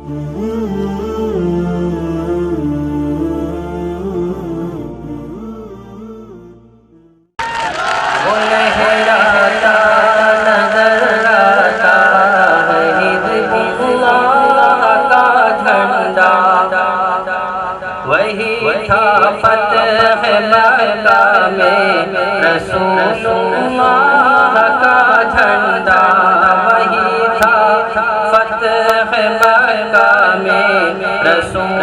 وہی تھا فتح مکہ میں رسول اللہ کا جھنڈا، وہی تھا فتح مکہ میں رسول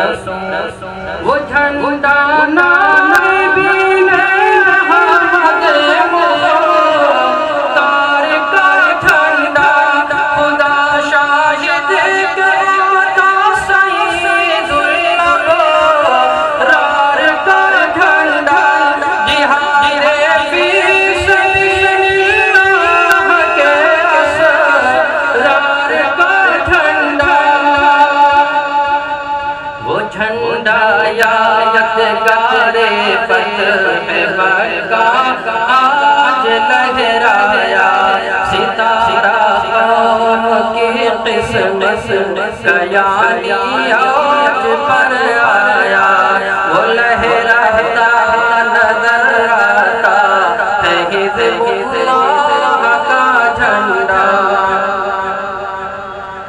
وہ جھنڈا نبی نے احمد مختار کا جھنڈا، خدا شاہد کے آج لہرایا ستارہ قوم کی قسمت کا یعنی آج پر آیا، وہ لہراتا نظر آتا ہے حزب اللہ کا جھنڈا،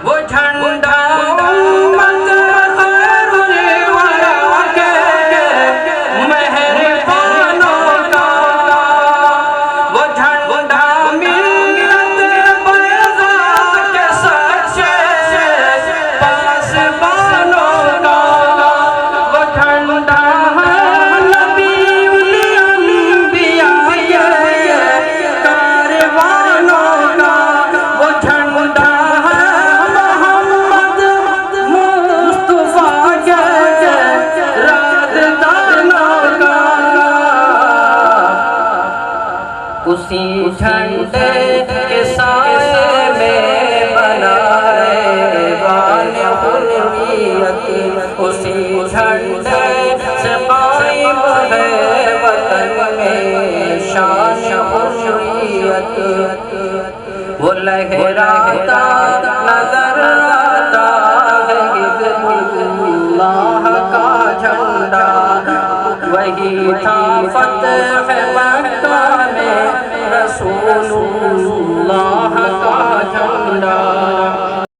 وہ جھنڈا اسی جھنڈے